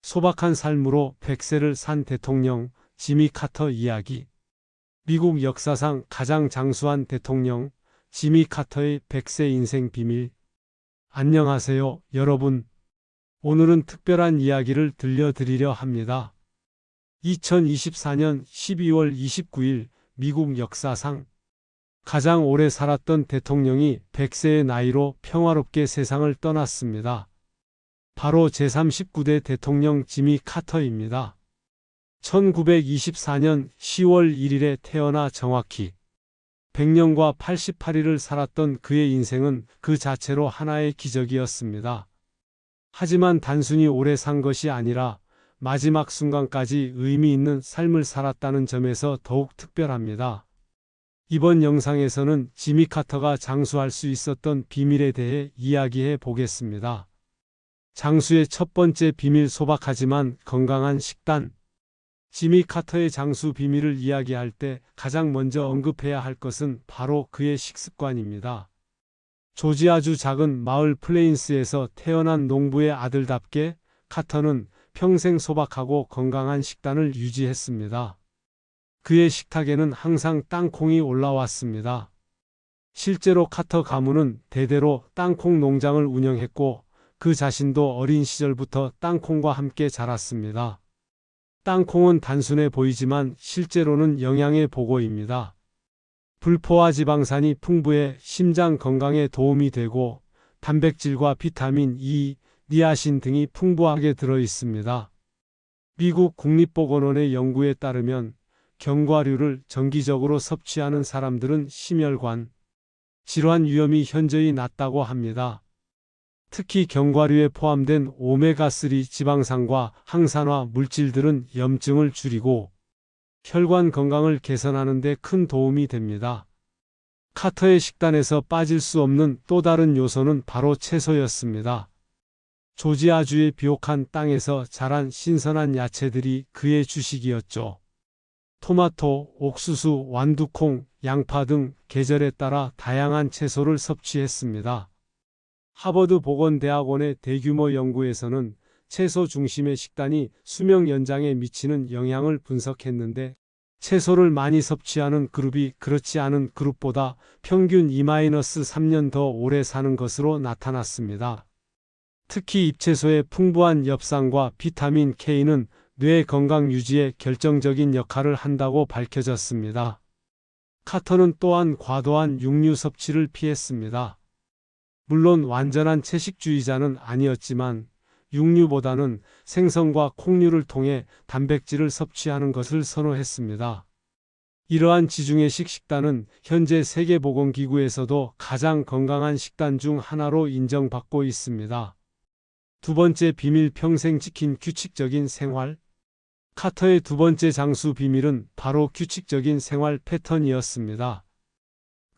소박한 삶으로 100세를 산 대통령 지미 카터 이야기. 미국 역사상 가장 장수한 대통령 지미 카터의 100세 인생 비밀. 안녕하세요, 여러분. 오늘은 특별한 이야기를 들려드리려 합니다. 2024년 12월 29일 미국 역사상 가장 오래 살았던 대통령이 100세의 나이로 평화롭게 세상을 떠났습니다. 바로 제39대 대통령 지미 카터입니다. 1924년 10월 1일에 태어나 정확히 100년과 88일을 살았던 그의 인생은 그 자체로 하나의 기적이었습니다. 하지만 단순히 오래 산 것이 아니라 마지막 순간까지 의미 있는 삶을 살았다는 점에서 더욱 특별합니다. 이번 영상에서는 지미 카터가 장수할 수 있었던 비밀에 대해 이야기해 보겠습니다. 장수의 첫 번째 비밀, 소박하지만 건강한 식단. 지미 카터의 장수 비밀을 이야기할 때 가장 먼저 언급해야 할 것은 바로 그의 식습관입니다. 조지아주 작은 마을 플레인스에서 태어난 농부의 아들답게 카터는 평생 소박하고 건강한 식단을 유지했습니다. 그의 식탁에는 항상 땅콩이 올라왔습니다. 실제로 카터 가문은 대대로 땅콩 농장을 운영했고 그 자신도 어린 시절부터 땅콩과 함께 자랐습니다. 땅콩은 단순해 보이지만 실제로는 영양의 보고입니다. 불포화 지방산이 풍부해 심장 건강에 도움이 되고 단백질과 비타민 E, 니아신 등이 풍부하게 들어 있습니다. 미국 국립보건원의 연구에 따르면 견과류를 정기적으로 섭취하는 사람들은 심혈관 질환 위험이 현저히 낮다고 합니다. 특히 견과류에 포함된 오메가3 지방산과 항산화 물질들은 염증을 줄이고 혈관 건강을 개선하는 데 큰 도움이 됩니다. 카터의 식단에서 빠질 수 없는 또 다른 요소는 바로 채소였습니다. 조지아주의 비옥한 땅에서 자란 신선한 야채들이 그의 주식이었죠. 토마토, 옥수수, 완두콩, 양파 등 계절에 따라 다양한 채소를 섭취했습니다. 하버드 보건대학원의 대규모 연구에서는 채소 중심의 식단이 수명 연장에 미치는 영향을 분석했는데 채소를 많이 섭취하는 그룹이 그렇지 않은 그룹보다 평균 2-3년 더 오래 사는 것으로 나타났습니다. 특히 잎채소의 풍부한 엽산과 비타민 K는 뇌 건강 유지에 결정적인 역할을 한다고 밝혀졌습니다. 카터는 또한 과도한 육류 섭취를 피했습니다. 물론 완전한 채식주의자는 아니었지만 육류보다는 생선과 콩류를 통해 단백질을 섭취하는 것을 선호했습니다. 이러한 지중해식 식단은 현재 세계보건기구에서도 가장 건강한 식단 중 하나로 인정받고 있습니다. 두 번째 비밀, 평생 지킨 규칙적인 생활. 카터의 두 번째 장수 비밀은 바로 규칙적인 생활 패턴이었습니다.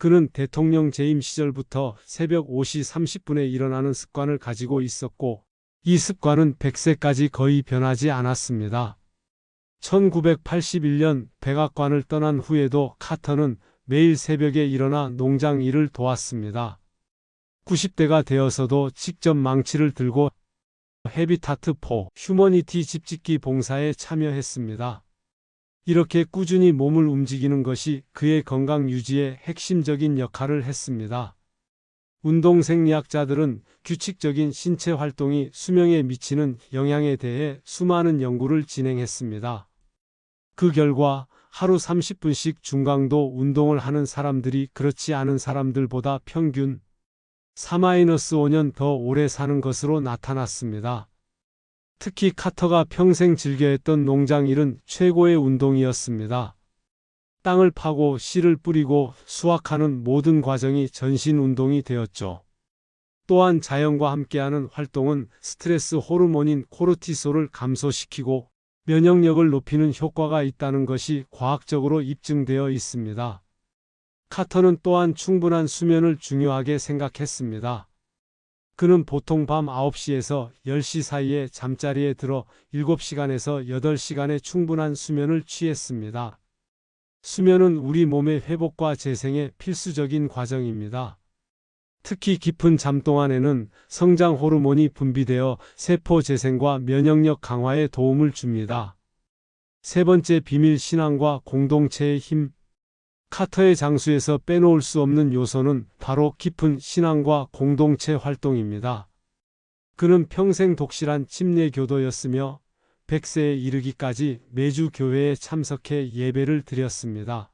그는 대통령 재임 시절부터 새벽 5시 30분에 일어나는 습관을 가지고 있었고 이 습관은 100세까지 거의 변하지 않았습니다. 1981년 백악관을 떠난 후에도 카터는 매일 새벽에 일어나 농장 일을 도왔습니다. 90대가 되어서도 직접 망치를 들고 해비타트 포 휴머니티 집짓기 봉사에 참여했습니다. 이렇게 꾸준히 몸을 움직이는 것이 그의 건강 유지에 핵심적인 역할을 했습니다. 운동생리학자들은 규칙적인 신체 활동이 수명에 미치는 영향에 대해 수많은 연구를 진행했습니다. 그 결과 하루 30분씩 중강도 운동을 하는 사람들이 그렇지 않은 사람들보다 평균 4-5년 더 오래 사는 것으로 나타났습니다. 특히 카터가 평생 즐겨했던 농장 일은 최고의 운동이었습니다. 땅을 파고 씨를 뿌리고 수확하는 모든 과정이 전신 운동이 되었죠. 또한 자연과 함께하는 활동은 스트레스 호르몬인 코르티솔을 감소시키고 면역력을 높이는 효과가 있다는 것이 과학적으로 입증되어 있습니다. 카터는 또한 충분한 수면을 중요하게 생각했습니다. 그는 보통 밤 9시에서 10시 사이에 잠자리에 들어 7시간에서 8시간의 충분한 수면을 취했습니다. 수면은 우리 몸의 회복과 재생에 필수적인 과정입니다. 특히 깊은 잠 동안에는 성장 호르몬이 분비되어 세포 재생과 면역력 강화에 도움을 줍니다. 세 번째 비밀 신앙과 공동체의 힘. 카터의 장수에서 빼놓을 수 없는 요소는 바로 깊은 신앙과 공동체 활동입니다. 그는 평생 독실한 침례교도였으며 100세에 이르기까지 매주 교회에 참석해 예배를 드렸습니다.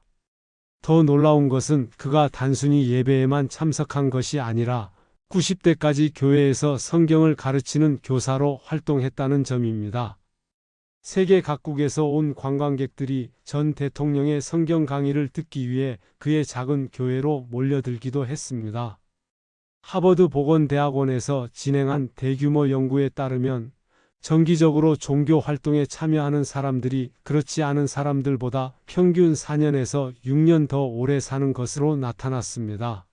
더 놀라운 것은 그가 단순히 예배에만 참석한 것이 아니라 90대까지 교회에서 성경을 가르치는 교사로 활동했다는 점입니다. 세계 각국에서 온 관광객들이 전 대통령의 성경 강의를 듣기 위해 그의 작은 교회로 몰려들기도 했습니다. 하버드 보건대학원에서 진행한 대규모 연구에 따르면 정기적으로 종교 활동에 참여하는 사람들이 그렇지 않은 사람들보다 평균 4년에서 6년 더 오래 사는 것으로 나타났습니다.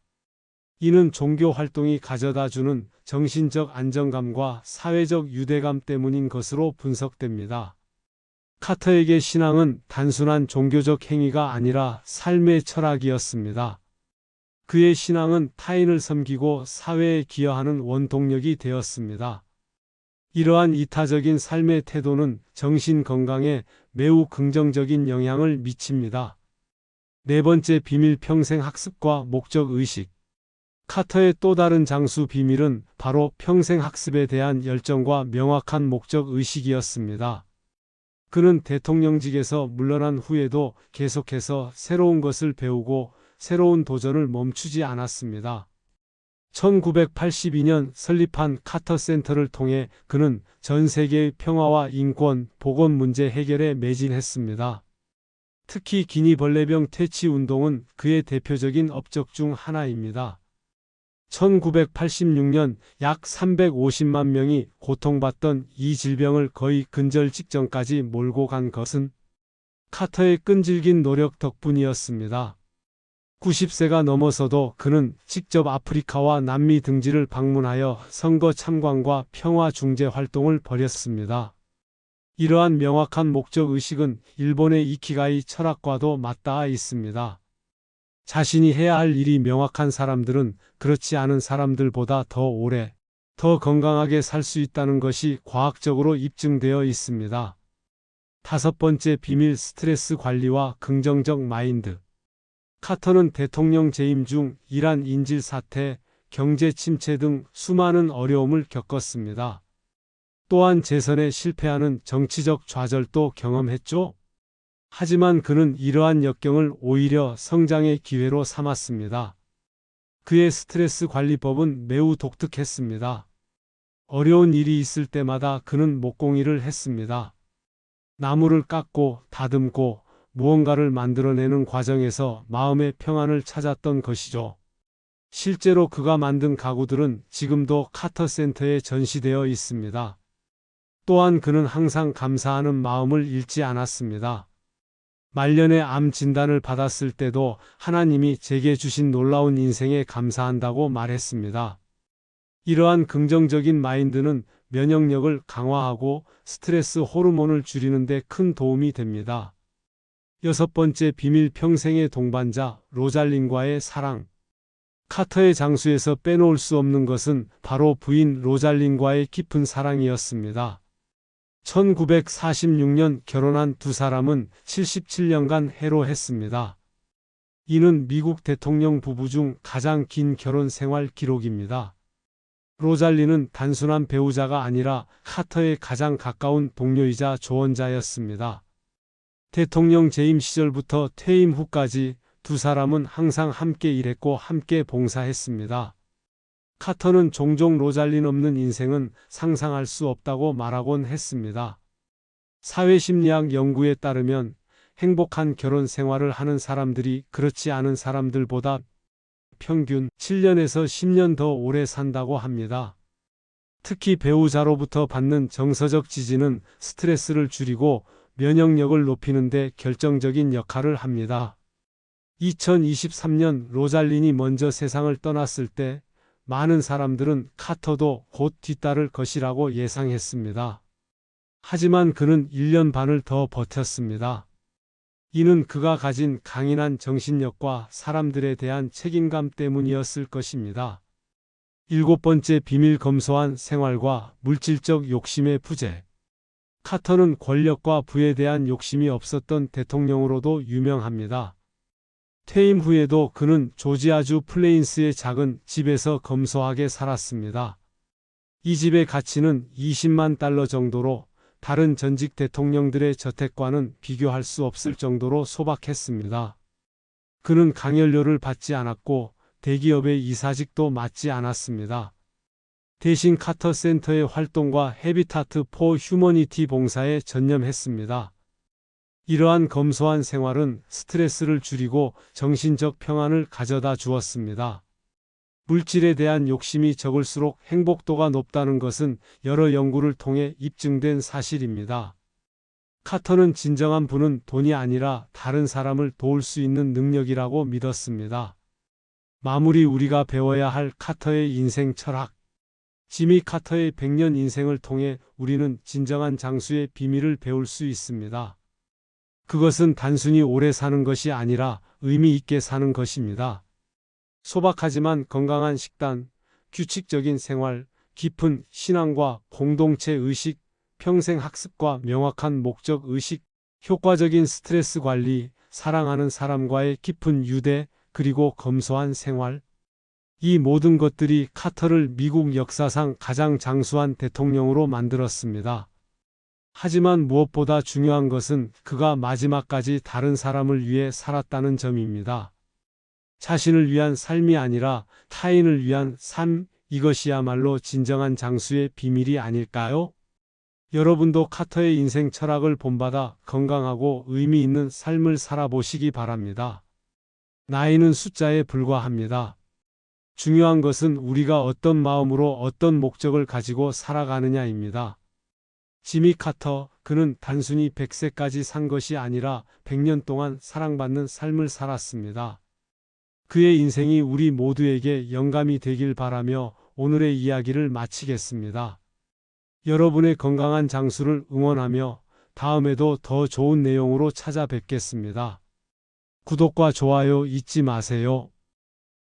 이는 종교 활동이 가져다 주는 정신적 안정감과 사회적 유대감 때문인 것으로 분석됩니다. 카터에게 신앙은 단순한 종교적 행위가 아니라 삶의 철학이었습니다. 그의 신앙은 타인을 섬기고 사회에 기여하는 원동력이 되었습니다. 이러한 이타적인 삶의 태도는 정신 건강에 매우 긍정적인 영향을 미칩니다. 네 번째 비밀 평생 학습과 목적 의식. 카터의 또 다른 장수 비밀은 바로 평생 학습에 대한 열정과 명확한 목적 의식이었습니다. 그는 대통령직에서 물러난 후에도 계속해서 새로운 것을 배우고 새로운 도전을 멈추지 않았습니다. 1982년 설립한 카터 센터를 통해 그는 전 세계의 평화와 인권, 보건 문제 해결에 매진했습니다. 특히 기니벌레병 퇴치 운동은 그의 대표적인 업적 중 하나입니다. 1986년 약 350만 명이 고통받던 이 질병을 거의 근절 직전까지 몰고 간 것은 카터의 끈질긴 노력 덕분이었습니다. 90세가 넘어서도 그는 직접 아프리카와 남미 등지를 방문하여 선거 참관과 평화 중재 활동을 벌였습니다. 이러한 명확한 목적 의식은 일본의 이키가이 철학과도 맞닿아 있습니다. 자신이 해야 할 일이 명확한 사람들은 그렇지 않은 사람들보다 더 오래, 더 건강하게 살 수 있다는 것이 과학적으로 입증되어 있습니다. 다섯 번째 비밀 스트레스 관리와 긍정적 마인드. 카터는 대통령 재임 중 이란 인질 사태, 경제 침체 등 수많은 어려움을 겪었습니다. 또한 재선에 실패하는 정치적 좌절도 경험했죠. 하지만 그는 이러한 역경을 오히려 성장의 기회로 삼았습니다. 그의 스트레스 관리법은 매우 독특했습니다. 어려운 일이 있을 때마다 그는 목공일을 했습니다. 나무를 깎고 다듬고 무언가를 만들어내는 과정에서 마음의 평안을 찾았던 것이죠. 실제로 그가 만든 가구들은 지금도 카터 센터에 전시되어 있습니다. 또한 그는 항상 감사하는 마음을 잃지 않았습니다. 말년에 암 진단을 받았을 때도 하나님이 제게 주신 놀라운 인생에 감사한다고 말했습니다. 이러한 긍정적인 마인드는 면역력을 강화하고 스트레스 호르몬을 줄이는 데 큰 도움이 됩니다. 여섯 번째 비밀 평생의 동반자 로잘린과의 사랑. 카터의 장수에서 빼놓을 수 없는 것은 바로 부인 로잘린과의 깊은 사랑이었습니다. 1946년 결혼한 두 사람은 77년간 해로했습니다. 이는 미국 대통령 부부 중 가장 긴 결혼 생활 기록입니다. 로잘린은 단순한 배우자가 아니라 카터의 가장 가까운 동료이자 조언자였습니다. 대통령 재임 시절부터 퇴임 후까지 두 사람은 항상 함께 일했고 함께 봉사했습니다. 카터는 종종 로잘린 없는 인생은 상상할 수 없다고 말하곤 했습니다. 사회심리학 연구에 따르면 행복한 결혼 생활을 하는 사람들이 그렇지 않은 사람들보다 평균 7년에서 10년 더 오래 산다고 합니다. 특히 배우자로부터 받는 정서적 지지는 스트레스를 줄이고 면역력을 높이는 데 결정적인 역할을 합니다. 2023년 로잘린이 먼저 세상을 떠났을 때 많은 사람들은 카터도 곧 뒤따를 것이라고 예상했습니다. 하지만 그는 1년 반을 더 버텼습니다. 이는 그가 가진 강인한 정신력과 사람들에 대한 책임감 때문이었을 것입니다. 7번째 비밀 검소한 생활과 물질적 욕심의 부재. 카터는 권력과 부에 대한 욕심이 없었던 대통령으로도 유명합니다. 퇴임 후에도 그는 조지아주 플레인스의 작은 집에서 검소하게 살았습니다. 이 집의 가치는 20만 달러 정도로 다른 전직 대통령들의 저택과는 비교할 수 없을 정도로 소박했습니다. 그는 강연료를 받지 않았고 대기업의 이사직도 맡지 않았습니다. 대신 카터 센터의 활동과 헤비타트 포 휴머니티 봉사에 전념했습니다. 이러한 검소한 생활은 스트레스를 줄이고 정신적 평안을 가져다 주었습니다. 물질에 대한 욕심이 적을수록 행복도가 높다는 것은 여러 연구를 통해 입증된 사실입니다. 카터는 진정한 부는 돈이 아니라 다른 사람을 도울 수 있는 능력이라고 믿었습니다. 마무리 우리가 배워야 할 카터의 인생 철학. 지미 카터의 100년 인생을 통해 우리는 진정한 장수의 비밀을 배울 수 있습니다. 그것은 단순히 오래 사는 것이 아니라 의미 있게 사는 것입니다. 소박하지만 건강한 식단, 규칙적인 생활, 깊은 신앙과 공동체 의식, 평생 학습과 명확한 목적 의식, 효과적인 스트레스 관리, 사랑하는 사람과의 깊은 유대, 그리고 검소한 생활. 이 모든 것들이 카터를 미국 역사상 가장 장수한 대통령으로 만들었습니다. 하지만 무엇보다 중요한 것은 그가 마지막까지 다른 사람을 위해 살았다는 점입니다. 자신을 위한 삶이 아니라 타인을 위한 삶, 이것이야말로 진정한 장수의 비밀이 아닐까요? 여러분도 카터의 인생 철학을 본받아 건강하고 의미 있는 삶을 살아보시기 바랍니다. 나이는 숫자에 불과합니다. 중요한 것은 우리가 어떤 마음으로 어떤 목적을 가지고 살아가느냐입니다. 지미 카터, 그는 단순히 100세까지 산 것이 아니라 100년 동안 사랑받는 삶을 살았습니다. 그의 인생이 우리 모두에게 영감이 되길 바라며 오늘의 이야기를 마치겠습니다. 여러분의 건강한 장수를 응원하며 다음에도 더 좋은 내용으로 찾아뵙겠습니다. 구독과 좋아요 잊지 마세요.